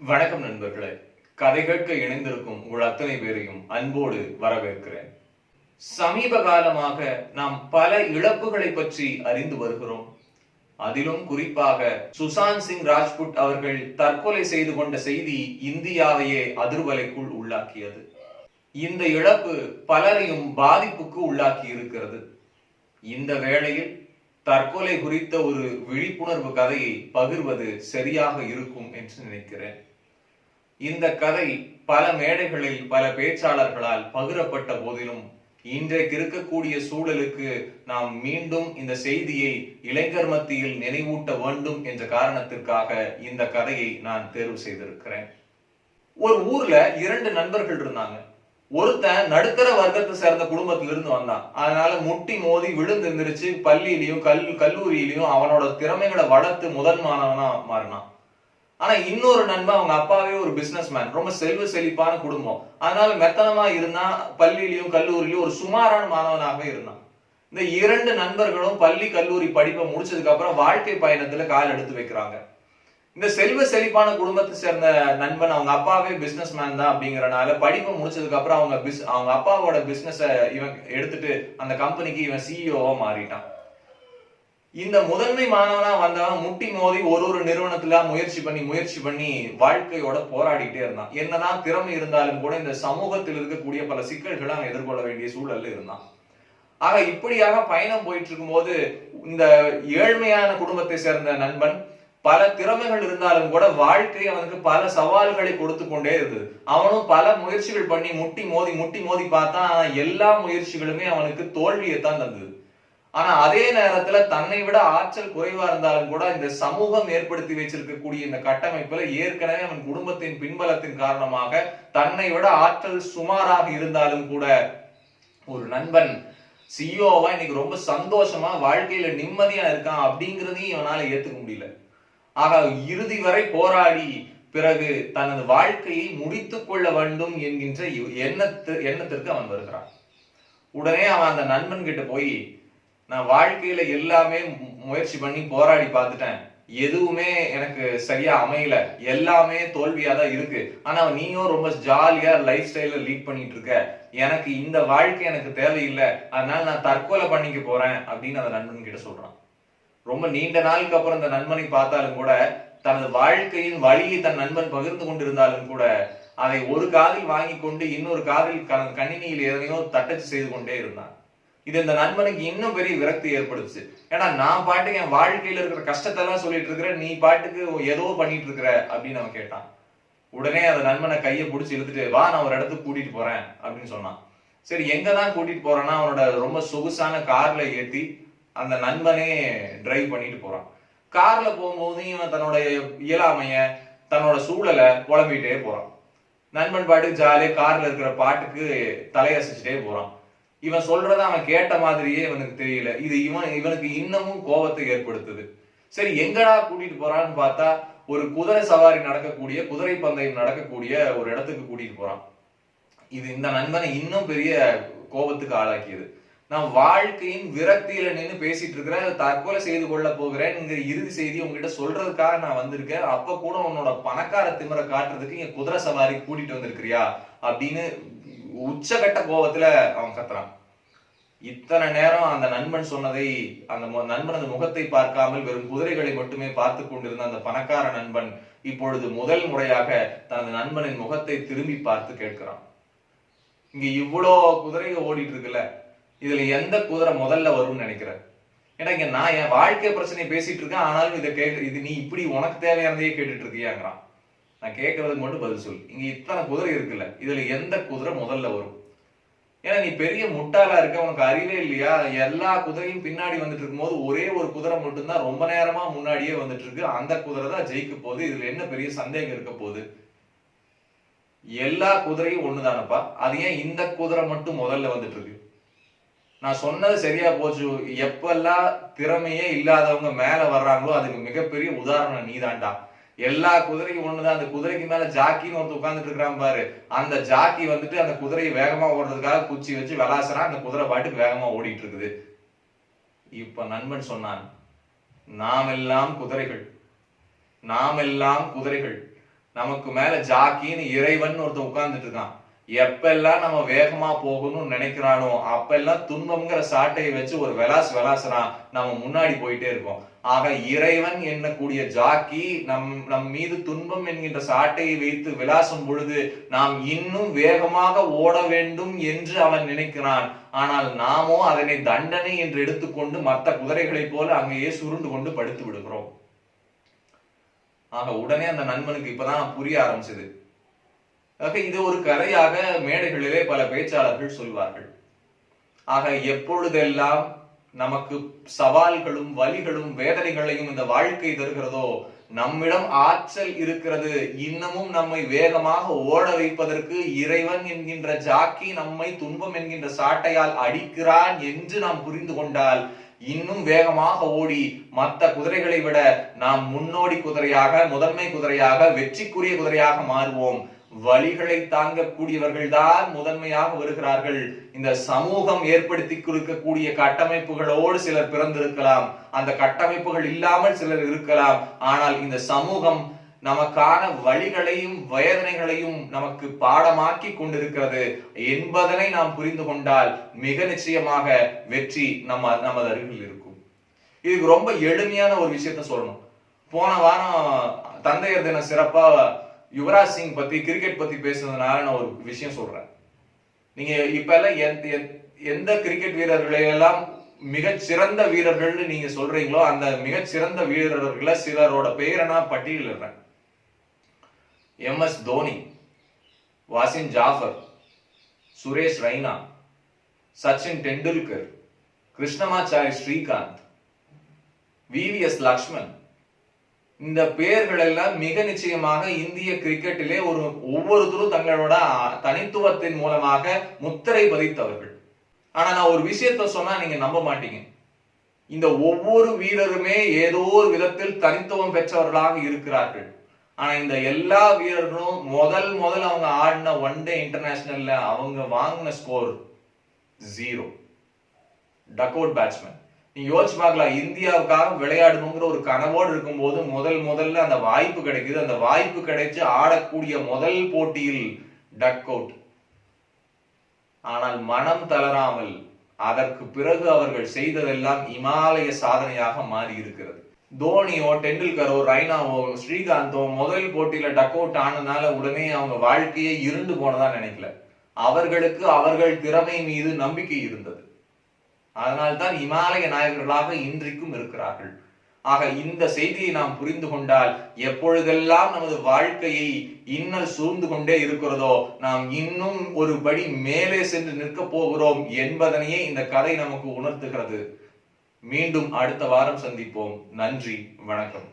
வணக்கம் நண்பர்களே. கதை கேட்க இணைந்திருக்கும் உங்கள் அத்தனை பேரையும் அன்போடு வரவேற்கிறேன். சமீப காலமாக நாம் பல இழப்புகளை பற்றி அறிந்து வருகிறோம். அதிலும் குறிப்பாக சுசாந்த் சிங் ராஜ்புட் அவர்கள் தற்கொலை செய்து கொண்ட செய்தி இந்தியாவையே அதிர்வலைக்குள் உள்ளாக்கியது. இந்த இழப்பு பலரையும் பாதிப்புக்கு உள்ளாக்கி இருக்கிறது. இந்த வேளையில் தற்கொலை குறித்த ஒரு விழிப்புணர்வு கதையை பகிர்வது சரியாக இருக்கும் என்று நினைக்கிறேன். இந்த கதை பல மேடைகளில் பல பேச்சாளர்களால் பகிரப்பட்ட போதிலும் இன்றைக்கு இருக்கக்கூடிய சூழலுக்கு நாம் மீண்டும் இந்த செய்தியை இளைஞர் மத்தியில் நினைவூட்ட வேண்டும் என்ற காரணத்திற்காக இந்த கதையை நான் தேர்வு செய்திருக்கிறேன். ஒரு ஊர்ல இரண்டு நண்பர்கள் இருந்தாங்க. ஒருத்தன் நடுத்தர வர்க்கத்தை சேர்ந்த குடும்பத்திலிருந்து வந்தான். அதனால முட்டி மோதி விழுந்து எந்திரிச்சு பள்ளியிலையும் கல்லூரியிலையும் அவனோட திறமைகளை வளர்த்து முதல் மாணவனா மாறினான். ஆனா இன்னொரு நண்பன் அவங்க அப்பாவே ஒரு பிசினஸ் மேன், ரொம்ப செல்வ செழிப்பான குடும்பம். அதனால மெத்தனமா இருந்தா பள்ளியிலையும் கல்லூரியிலையும் ஒரு சுமாரான மாணவனாக இருந்தான். இந்த இரண்டு நண்பர்களும் பள்ளி கல்லூரி படிப்பை முடிச்சதுக்கு அப்புறம் வாழ்க்கை பயணத்துல கால் எடுத்து வைக்கிறாங்க. இந்த செல்வ செழிப்பான குடும்பத்தை சேர்ந்த நண்பன் அவங்க அப்பாவே பிசினஸ் மேன் தான் அப்படிங்கறனால படிப்பு முடிச்சதுக்கு அப்புறம் அவங்க அப்பாவோட பிசினஸ இவன் எடுத்துட்டு அந்த கம்பெனிக்கு இவன் சிஇஓவா மாறிட்டான். இந்த முதன்மை மாணவனா வந்தவன் முட்டி மோதி ஒரு நிறுவனத்துல முயற்சி பண்ணி வாழ்க்கையோட போராடிட்டே இருந்தான். என்னதான் திறமை இருந்தாலும் கூட இந்த சமூகத்தில் இருக்கக்கூடிய பல சிக்கல்களை அவன் எதிர்கொள்ள வேண்டிய சூழல்ல இருந்தான். ஆக இப்படியாக பயணம் போயிட்டு இருக்கும் போது இந்த ஏழ்மையான குடும்பத்தை சேர்ந்த நண்பன் பல திறமைகள் இருந்தாலும் கூட வாழ்க்கை அவனுக்கு பல சவால்களை கொடுத்து கொண்டே இருந்தது. அவனும் பல முயற்சிகள் பண்ணி முட்டி மோதி பார்த்தான். ஆனா எல்லா முயற்சிகளுமே அவனுக்கு தோல்வியைத்தான் தந்தது. ஆனா அதே நேரத்துல தன்னை விட ஆற்றல் குறைவா இருந்தாலும் கூட இந்த சமூகம் ஏற்படுத்தி வச்சிருக்கக்கூடிய இந்த கட்டமைப்புல ஏற்கனவே அவன் குடும்பத்தின் பின்பலத்தின் காரணமாக தன்னை விட ஆற்றல் சுமாராக இருந்தாலும் கூட ஒரு நண்பன் சிஇஓவா இன்னைக்கு ரொம்ப சந்தோஷமா வாழ்க்கையில நிம்மதியா இருக்கான் அப்படிங்கிறதையும் இவனால ஏத்துக்க முடியல. ஆக இறுதி வரை போராடி பிறகு தனது வாழ்க்கையை முடித்துக் கொள்ள வேண்டும் என்கின்ற எண்ணத்திற்கு அவன் வருகிறான். உடனே அவன் அந்த நண்பன் கிட்ட போய், நான் வாழ்க்கையில எல்லாமே முயற்சி பண்ணி போராடி பார்த்துட்டேன், எதுவுமே எனக்கு சரியா அமையல, எல்லாமே தோல்வியா தான் இருக்கு. ஆனா நீயும் ரொம்ப ஜாலியா லைஃப் ஸ்டைல லீட் பண்ணிட்டு இருக்க, எனக்கு இந்த வாழ்க்கை எனக்கு தேவையில்லை, அதனால நான் தற்கொலை பண்ணிக்க போறேன் அப்படின்னு அந்த நண்பன் கிட்ட சொல்றான். ரொம்ப நீண்ட நாளுக்கு அப்புறம் இந்த நண்பனை பார்த்தாலும் கூட தனது வாழ்க்கையின் வழியை தன் நண்பன் பகிர்ந்து கொண்டிருந்தாலும் கூட அதை ஒரு காதில் வாங்கி கொண்டு இன்னொரு காதில் கணினியில் எதனையோ தட்டச்சு செய்து கொண்டே இருந்தான். இது இந்த நண்பனுக்கு இன்னும் பெரிய விரக்தி ஏற்படுச்சு. ஏன்னா நான் பாட்டுக்கு என் வாழ்க்கையில இருக்கிற கஷ்டத்தெல்லாம் சொல்லிட்டு இருக்கிற, நீ பாட்டுக்கு ஏதோ பண்ணிட்டு இருக்கிற அப்படின்னு அவன் கேட்டான். உடனே அந்த நண்பனை கையை பிடிச்சி இழுத்துட்டு, வா நான் ஒரு இடத்துக்கு கூட்டிட்டு போறேன் அப்படின்னு சொன்னான். சரி எங்கதான் கூட்டிட்டு போறேன்னா அவனோட ரொம்ப சொகுசான கார்ல ஏத்தி அந்த நண்பனே டிரைவ் பண்ணிட்டு போறான். கார்ல போகும்போது இவன் தன்னோட இயலாமைய தன்னோட சூழலை புலம்பிட்டே போறான். நண்பன் பாட்டுக்கு ஜாலியா கார்ல இருக்கிற பாட்டுக்கு தலையசிச்சுட்டே போறான். இவன் சொல்றத அவன் கேட்ட மாதிரியே இவனுக்கு தெரியல. இது இவனுக்கு இன்னமும் கோபத்தை ஏற்படுத்துது. சரி எங்கடா கூட்டிட்டு போறான்னு பார்த்தா ஒரு குதிரை சவாரி நடக்கக்கூடிய, குதிரை பந்தயம் நடக்கக்கூடிய ஒரு இடத்துக்கு கூட்டிட்டு போறான். இது இந்த நண்பனை இன்னும் பெரிய கோபத்துக்கு ஆளாக்கியது. நான் வாழ்க்கையின் விரக்தியில நின்று பேசிட்டு இருக்கிறேன், தற்கொலை செய்து கொள்ள போகிறேன் இறுதி செய்தி உங்ககிட்ட சொல்றதுக்காக நான் வந்திருக்கேன். அப்ப கூட உன்னோட பணக்கார திமிரை காட்டுறதுக்கு இங்க குதிரை சவாரி கூட்டிட்டு வந்திருக்கிறியா அப்படின்னு உச்சகட்ட கோபத்துல அவன் கத்துறான். இத்தனை நேரம் அந்த நண்பன் சொன்னதை அந்த நண்பனது முகத்தை பார்க்காமல் வெறும் குதிரைகளை மட்டுமே பார்த்து கொண்டிருந்த அந்த பணக்கார நண்பன் இப்பொழுது முதல் முறையாக தனது நண்பனின் முகத்தை திரும்பி பார்த்து கேட்கிறான், இங்க இவ்வளோ குதிரைகள் ஓடிட்டு இருக்குல்ல, இதுல எந்த குதிரை முதல்ல வரும்னு நினைக்கிறேன்? ஏன்னா இங்க நான் என் வாழ்க்கை பிரச்சனையை பேசிட்டு இருக்கேன், ஆனாலும் இது நீ இப்படி உனக்கு தேவையானதையே கேட்டுட்டு இருக்கியாங்கிறான். நான் கேட்கறதுக்கு மட்டும் பதில் சொல்லு, இங்க இத்தனை குதிரை இருக்குல்ல, இதுல எந்த குதிரை முதல்ல வரும்? ஏன்னா நீ பெரிய முட்டாளா இருக்க, உனக்கு அறிவே இல்லையா? எல்லா குதிரையும் பின்னாடி வந்துட்டு இருக்கும் போது ஒரே ஒரு குதிரை மட்டும்தான் ரொம்ப நேரமா முன்னாடியே வந்துட்டு இருக்கு, அந்த குதிரை தான் ஜெயிக்க போகுது, இதுல என்ன பெரிய சந்தேகம் இருக்க போகுது? எல்லா குதிரையும் ஒண்ணுதானப்பா, அது ஏன் இந்த குதிரை மட்டும் முதல்ல வந்துட்டு இருக்கு? நான் சொன்னது சரியா போச்சு. எப்பெல்லாம் திறமையே இல்லாதவங்க மேல வர்றாங்களோ அதுக்கு மிகப்பெரிய உதாரணம் நீதான்டா. எல்லா குதிரையும் ஒண்ணுதான், அந்த குதிரைக்கு மேல ஜாக்கின்னு ஒருத்தர் உட்கார்ந்துட்டு இருக்கிறான் பாரு, அந்த ஜாக்கி வந்துட்டு அந்த குதிரையை வேகமா ஓடுறதுக்காக குச்சி வச்சு விளாசுறான், அந்த குதிரை பாட்டுக்கு வேகமா ஓடிட்டு இருக்குது. இப்ப நண்பன் சொன்னான், நாம் எல்லாம் குதிரைகள், நாம் எல்லாம் குதிரைகள், நமக்கு மேல ஜாக்கின்னு இறைவன் ஒருத்தன் உட்கார்ந்துட்டு இருக்கான். எப்பெல்லாம் நம்ம வேகமா போகணும்னு நினைக்கிறானோ அப்பெல்லாம் துன்பம்ங்கிற சாட்டையை வச்சு ஒரு விளாசுறான், நம்ம முன்னாடி போயிட்டே இருக்கோம். ஆக இறைவன் எண்ணக்கூடிய ஜாக்கி நம் மீது துன்பம் என்கின்ற சாட்டையை வைத்து விளாசும் பொழுது நாம் இன்னும் வேகமாக ஓட வேண்டும் என்று அவன் நினைக்கிறான். ஆனால் நாமோ அதனை தண்டனை என்று எடுத்துக்கொண்டு மற்ற குதிரைகளைப் போல அங்கேயே சுருண்டு கொண்டு படுத்து விடுகிறோம். ஆக உடனே அந்த நண்பனுக்கு இப்பதான் புரிய ஆரம்பிச்சது. ஆக இது ஒரு கதையாக மேடைகளிலே பல பேச்சாளர்கள் சொல்வார்கள். ஆக எப்பொழுதெல்லாம் நமக்கு சவால்களும் வலிகளும் வேதனைகளையும் இந்த வாழ்க்கை தருகிறதோ நம்மிடம் ஆற்றல் இருக்கிறது, இன்னமும் நம்மை வேகமாக ஓட வைப்பதற்கு இறைவன் என்கின்ற ஜாக்கி நம்மை துன்பம் என்கின்ற சாட்டையால் அடிக்கிறான் என்று நாம் புரிந்து கொண்டால் இன்னும் வேகமாக ஓடி மற்ற குதிரைகளை விட நாம் முன்னோடி குதிரையாக, முதன்மை குதிரையாக, வெற்றிக்குரிய குதிரையாக மாறுவோம். வலிகளை தாங்கக்கூடியவர்கள் தான் முதன்மையாக வருகிறார்கள். இந்த சமூகம் ஏற்படுத்தி கொடுக்கக்கூடிய கட்டமைப்புகளோடு சிலர் பிறந்திருக்கலாம், அந்த கட்டமைப்புகள் இல்லாமல் சிலர் இருக்கலாம். ஆனால் இந்த சமூகம் நமக்கான வழிகளையும் வேதனைகளையும் நமக்கு பாடமாக்கி கொண்டிருக்கிறது என்பதனை நாம் புரிந்து கொண்டால் மிக நிச்சயமாக வெற்றி நமது அருகில் இருக்கும். இதுக்கு ரொம்ப எளிமையான ஒரு விஷயத்த சொல்லணும். போன வாரம் தந்தையர் தின சிறப்பா யுவராஜ் சிங் பத்தி, கிரிக்கெட் பத்தி பேசுனதுனால நான் ஒரு விஷயம் சொல்றேன். நீங்க இப்ப எல்லாம் எந்த கிரிக்கெட் வீரர்களை எல்லாம் மிகச்சிறந்த வீரர்கள் நீங்க சொல்றீங்களோ அந்த மிகச்சிறந்த வீரர்களை சிலரோட பெயரை நான் பட்டியலிடுறேன். MS Dhoni, Wasim Jaffer, Suresh Raina, Sachin Tendulkar, Krishnamachari Srikanth, VVS Lakshman. இந்த பெயர்கள் எல்லாம் மிக நிச்சயமாக இந்திய கிரிக்கெட்டிலே ஒவ்வொருத்தரும் தங்களோட தனித்துவத்தின் மூலமாக முத்திரை பதித்தவர்கள். ஆனா நான் ஒரு விஷயத்த சொன்னா நீங்க நம்ப மாட்டீங்க. இந்த ஒவ்வொரு வீரருமே ஏதோ ஒரு விதத்தில் தனித்துவம் பெற்றவர்களாக இருக்கிறார்கள். ஆனா இந்த எல்லா வீரர்களும் முதல் அவங்க ஆடின ஒன் டே இன்டர்நேஷனல்ல அவங்க வாங்கின ஸ்கோர் 0. Duck out batsman. நீங்க யோசிச்சு பார்க்கலாம், இந்தியாவுக்காக விளையாடணுங்கிற ஒரு கனவோடு இருக்கும் போது முதல்ல அந்த வாய்ப்பு கிடைக்குது. அந்த வாய்ப்பு கிடைச்சு ஆடக்கூடிய முதல் போட்டியில் டக் அவுட். ஆனால் மனம் தளராமல் அதற்கு பிறகு அவர்கள் செய்ததெல்லாம் இமாலய சாதனையாக மாறி இருக்கிறது. தோனியோ, டெண்டுல்கரோ, ரெய்னாவோ, ஸ்ரீகாந்தோ முதல் போட்டியில டக் அவுட் ஆனதுனால உடனே அவங்க வாழ்க்கையை இருண்டு போனதா நினைக்கல. அவர்களுக்கு அவர்கள் திறமை மீது நம்பிக்கை இருந்தது. அதனால்தான் இமாலய நாயகர்களாக இன்றைக்கும் இருக்கிறார்கள். ஆக இந்த செய்தியை நாம் புரிந்து கொண்டால் எப்பொழுதெல்லாம் நமது வாழ்க்கையை இன்னல் சூழ்ந்து கொண்டே இருக்கிறதோ நாம் இன்னும் ஒரு படி மேலே சென்று நிற்க போகிறோம் என்பதனையே இந்த கதை நமக்கு உணர்த்துகிறது. மீண்டும் அடுத்த வாரம் சந்திப்போம். நன்றி, வணக்கம்.